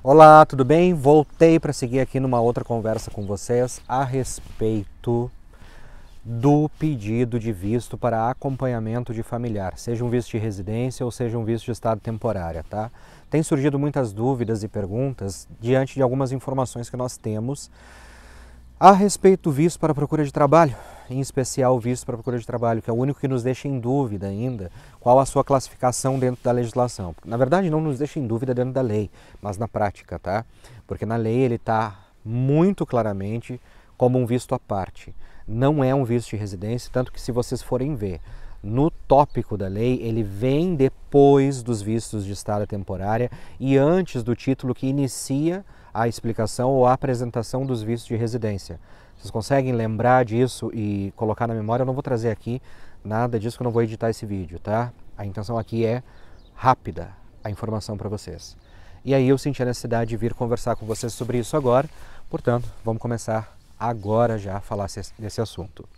Olá, tudo bem? Voltei para seguir aqui numa outra conversa com vocês a respeito do pedido de visto para acompanhamento de familiar, seja um visto de residência ou seja um visto de estado temporário, tá? Tem surgido muitas dúvidas e perguntas diante de algumas informações que nós temos a respeito do visto para procura de trabalho, em especial o visto para procura de trabalho, que é o único que nos deixa em dúvida ainda qual a sua classificação dentro da legislação. Na verdade, não nos deixa em dúvida dentro da lei, mas na prática, tá? Porque na lei ele está muito claramente como um visto à parte. Não é um visto de residência, tanto que se vocês forem ver, no tópico da lei, ele vem depois dos vistos de estada temporária e antes do título que inicia a explicação ou a apresentação dos vistos de residência. Vocês conseguem lembrar disso e colocar na memória? Eu não vou trazer aqui nada disso, que eu não vou editar esse vídeo, tá? A intenção aqui é rápida a informação para vocês. E aí eu senti a necessidade de vir conversar com vocês sobre isso agora, portanto, vamos começar agora já a falar desse assunto.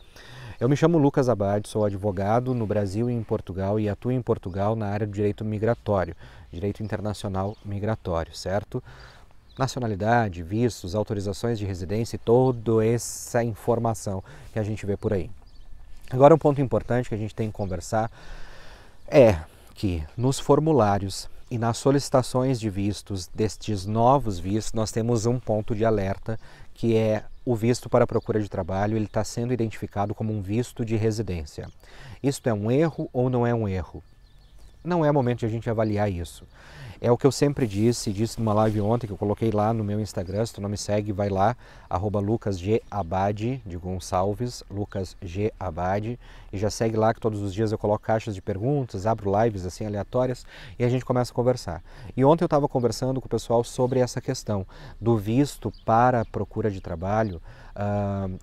Eu me chamo Lucas Abad, sou advogado no Brasil e em Portugal e atuo em Portugal na área do direito migratório, direito internacional migratório, certo? Nacionalidade, vistos, autorizações de residência e toda essa informação que a gente vê por aí. Agora um ponto importante que a gente tem que conversar é que nos formulários e nas solicitações de vistos destes novos vistos nós temos um ponto de alerta que é o visto para procura de trabalho, ele está sendo identificado como um visto de residência. Isto é um erro ou não é um erro? Não é momento de a gente avaliar isso. É o que eu sempre disse numa live ontem, que eu coloquei lá no meu Instagram, se tu não me segue, vai lá, @lucasgabad, de Gonçalves, lucasgabad, e já segue lá que todos os dias eu coloco caixas de perguntas, abro lives assim aleatórias e a gente começa a conversar. E ontem eu estava conversando com o pessoal sobre essa questão do visto para procura de trabalho.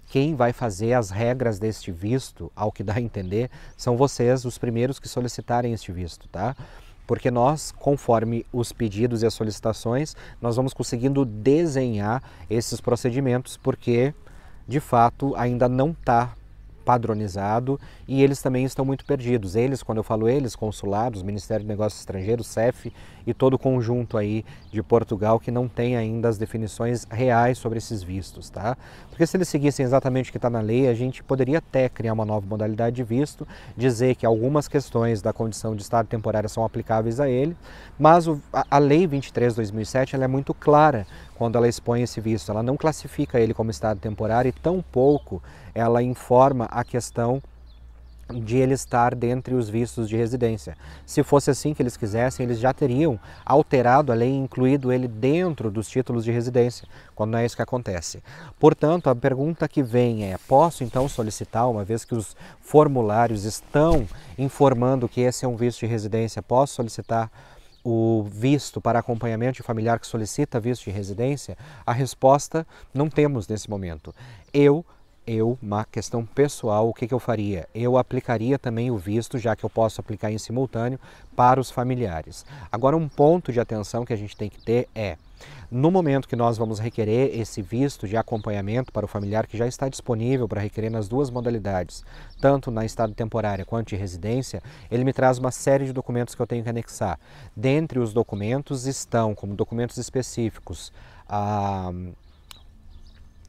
Quem vai fazer as regras deste visto, ao que dá a entender, são vocês, os primeiros que solicitarem este visto, tá? Porque nós, conforme os pedidos e as solicitações, nós vamos conseguindo desenhar esses procedimentos, porque, de fato, ainda não está padronizado e eles também estão muito perdidos. Eles, quando eu falo eles, consulados, Ministério de Negócios Estrangeiros, CEF e todo o conjunto aí de Portugal que não tem ainda as definições reais sobre esses vistos, tá? Porque se eles seguissem exatamente o que está na lei, a gente poderia até criar uma nova modalidade de visto, dizer que algumas questões da condição de estado temporário são aplicáveis a ele, mas a Lei 23/2007 ela é muito clara quando ela expõe esse visto. Ela não classifica ele como estado temporário e tampouco ela informa a questão de ele estar dentre os vistos de residência. Se fosse assim que eles quisessem, eles já teriam alterado a lei e incluído ele dentro dos títulos de residência, quando não é isso que acontece. Portanto, a pergunta que vem é, posso então solicitar, uma vez que os formulários estão informando que esse é um visto de residência, posso solicitar o visto para acompanhamento de familiar que solicita visto de residência? A resposta não temos nesse momento. Uma questão pessoal, o que eu faria? Eu aplicaria também o visto, já que eu posso aplicar em simultâneo, para os familiares. Agora, um ponto de atenção que a gente tem que ter é, no momento que nós vamos requerer esse visto de acompanhamento para o familiar, que já está disponível para requerer nas duas modalidades, tanto na estado temporária quanto de residência, ele me traz uma série de documentos que eu tenho que anexar. Dentre os documentos estão, como documentos específicos,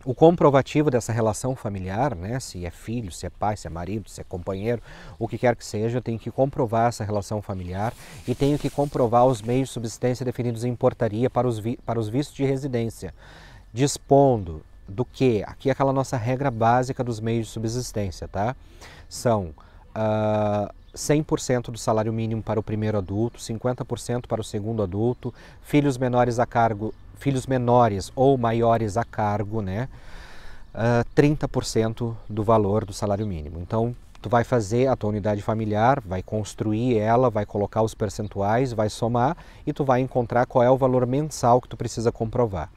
o comprovativo dessa relação familiar, né? Se é filho, se é pai, se é marido, se é companheiro, o que quer que seja, eu tenho que comprovar essa relação familiar e tenho que comprovar os meios de subsistência definidos em portaria para os vistos de residência, dispondo do que? Aqui é aquela nossa regra básica dos meios de subsistência, tá? São 100% do salário mínimo para o primeiro adulto, 50% para o segundo adulto, filhos menores ou maiores a cargo, né? 30% do valor do salário mínimo. Então, tu vai fazer a tua unidade familiar, vai construir ela, vai colocar os percentuais, vai somar e tu vai encontrar qual é o valor mensal que tu precisa comprovar.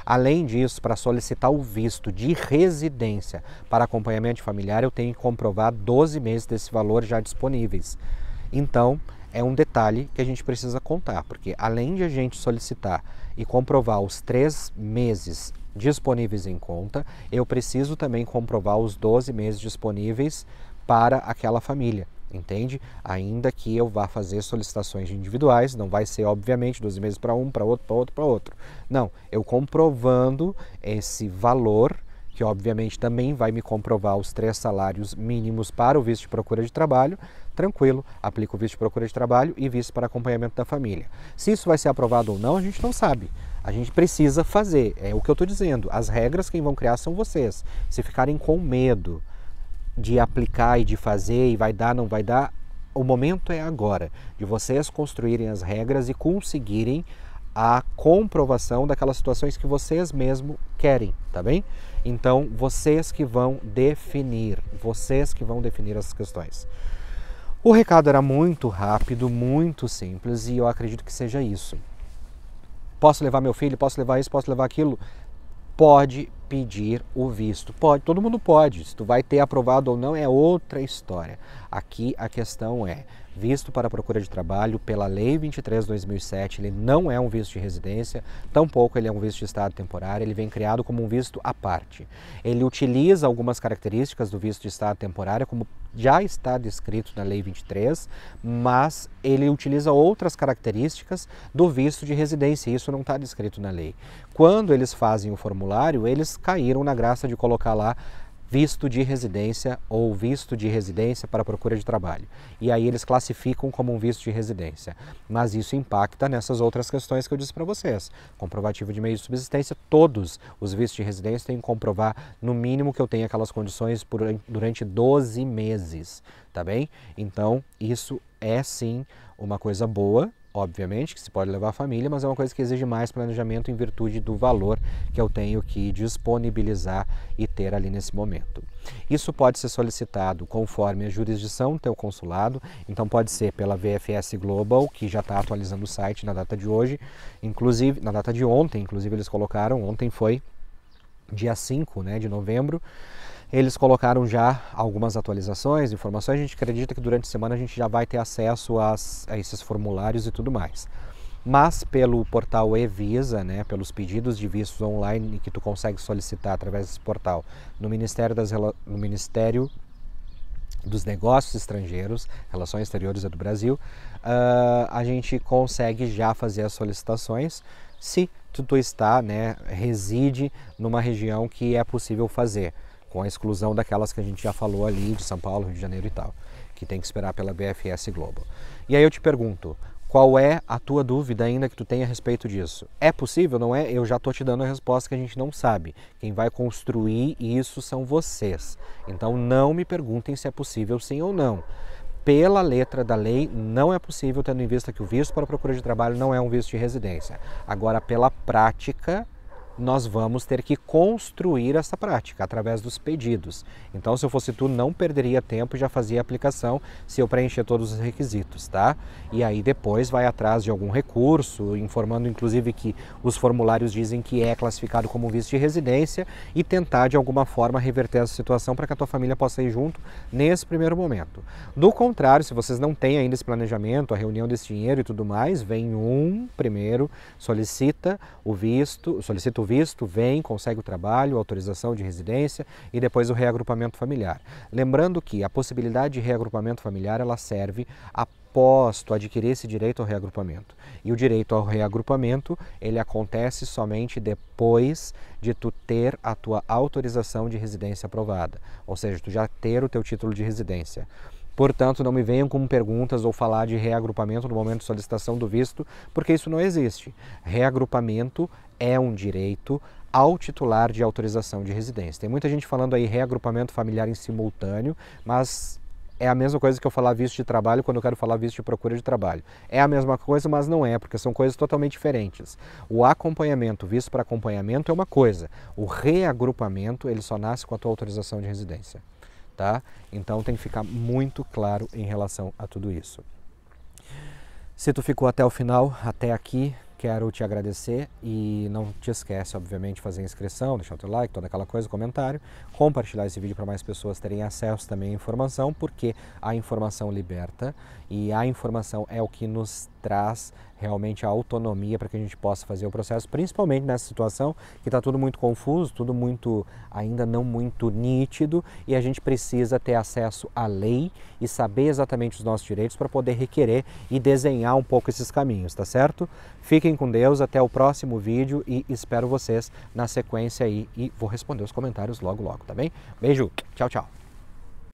Além disso, para solicitar o visto de residência para acompanhamento familiar, eu tenho que comprovar 12 meses desse valor já disponíveis. Então, é um detalhe que a gente precisa contar, porque além de a gente solicitar e comprovar os 3 meses disponíveis em conta, eu preciso também comprovar os 12 meses disponíveis para aquela família. entende? Ainda que eu vá fazer solicitações individuais, não vai ser, obviamente, 12 meses para um, para outro, para outro, para outro. Não, eu comprovando esse valor, que obviamente também vai me comprovar os 3 salários mínimos para o visto de procura de trabalho, tranquilo, aplico o visto de procura de trabalho e visto para acompanhamento da família. Se isso vai ser aprovado ou não, a gente não sabe. A gente precisa fazer, é o que eu estou dizendo, as regras quem vão criar são vocês. Se ficarem com medo de aplicar e de fazer e vai dar, não vai dar, o momento é agora, de vocês construírem as regras e conseguirem a comprovação daquelas situações que vocês mesmos querem, tá bem? Então, vocês que vão definir essas questões. O recado era muito rápido, muito simples e eu acredito que seja isso. Posso levar meu filho, posso levar isso, posso levar aquilo? Pode pedir o visto, pode, todo mundo pode. Se tu vai ter aprovado ou não é outra história. Aqui a questão é, visto para procura de trabalho pela Lei 23/2007, ele não é um visto de residência, tampouco ele é um visto de estado temporário, ele vem criado como um visto à parte. Ele utiliza algumas características do visto de estado temporário, como já está descrito na Lei 23, mas ele utiliza outras características do visto de residência, e isso não está descrito na lei. Quando eles fazem o formulário, eles caíram na graça de colocar lá visto de residência ou visto de residência para procura de trabalho. E aí eles classificam como um visto de residência. Mas isso impacta nessas outras questões que eu disse para vocês. Comprovativo de meio de subsistência, todos os vistos de residência têm que comprovar no mínimo que eu tenho aquelas condições durante 12 meses, tá bem? Então, isso é sim uma coisa boa, obviamente, que se pode levar a família, mas é uma coisa que exige mais planejamento em virtude do valor que eu tenho que disponibilizar e ter ali nesse momento. Isso pode ser solicitado conforme a jurisdição do teu consulado, então pode ser pela VFS Global, que já está atualizando o site na data de hoje, inclusive, na data de ontem, inclusive eles colocaram, ontem foi dia 5, de novembro, eles colocaram já algumas atualizações, informações. A gente acredita que durante a semana a gente já vai ter acesso a esses formulários e tudo mais. Mas pelo portal e-Visa, pelos pedidos de vistos online que tu consegue solicitar através desse portal no Ministério dos Negócios Estrangeiros, Relações Exteriores do Brasil, a gente consegue já fazer as solicitações se tu reside numa região que é possível fazer, com a exclusão daquelas que a gente já falou ali, de São Paulo, Rio de Janeiro e tal, que tem que esperar pela BFS Global. E aí eu te pergunto, qual é a tua dúvida ainda que tu tenha a respeito disso? É possível, não é? Eu já estou te dando a resposta que a gente não sabe. Quem vai construir isso são vocês. Então não me perguntem se é possível sim ou não. Pela letra da lei, não é possível, tendo em vista que o visto para procura de trabalho não é um visto de residência. Agora, pela prática, nós vamos ter que construir essa prática através dos pedidos. Então, se eu fosse tu, não perderia tempo e já fazia a aplicação se eu preencher todos os requisitos, tá? E aí depois vai atrás de algum recurso, informando inclusive que os formulários dizem que é classificado como visto de residência e tentar de alguma forma reverter essa situação para que a tua família possa ir junto nesse primeiro momento. Do contrário, se vocês não têm ainda esse planejamento, a reunião desse dinheiro e tudo mais, vem primeiro, solicita o visto, vem, consegue o trabalho, autorização de residência e depois o reagrupamento familiar. Lembrando que a possibilidade de reagrupamento familiar, ela serve após tu adquirir esse direito ao reagrupamento. E o direito ao reagrupamento, ele acontece somente depois de tu ter a tua autorização de residência aprovada, ou seja, tu já ter o teu título de residência. Portanto, não me venham com perguntas ou falar de reagrupamento no momento de solicitação do visto, porque isso não existe. Reagrupamento é um direito ao titular de autorização de residência. Tem muita gente falando aí reagrupamento familiar em simultâneo, mas é a mesma coisa que eu falar visto de trabalho quando eu quero falar visto de procura de trabalho. É a mesma coisa, mas não é, porque são coisas totalmente diferentes. O acompanhamento, visto para acompanhamento é uma coisa. O reagrupamento, ele só nasce com a tua autorização de residência. Tá? Então tem que ficar muito claro em relação a tudo isso. Se tu ficou até o final, até aqui, quero te agradecer e não te esquece, obviamente, de fazer a inscrição, deixar o teu like, toda aquela coisa, comentário, compartilhar esse vídeo para mais pessoas terem acesso também à informação, porque a informação liberta e a informação é o que nos traz realmente a autonomia para que a gente possa fazer o processo, principalmente nessa situação que está tudo muito confuso, tudo muito ainda não muito nítido, e a gente precisa ter acesso à lei e saber exatamente os nossos direitos para poder requerer e desenhar um pouco esses caminhos, tá certo? Fiquem com Deus, até o próximo vídeo e espero vocês na sequência aí e vou responder os comentários logo, tá bem? Beijo, tchau, tchau!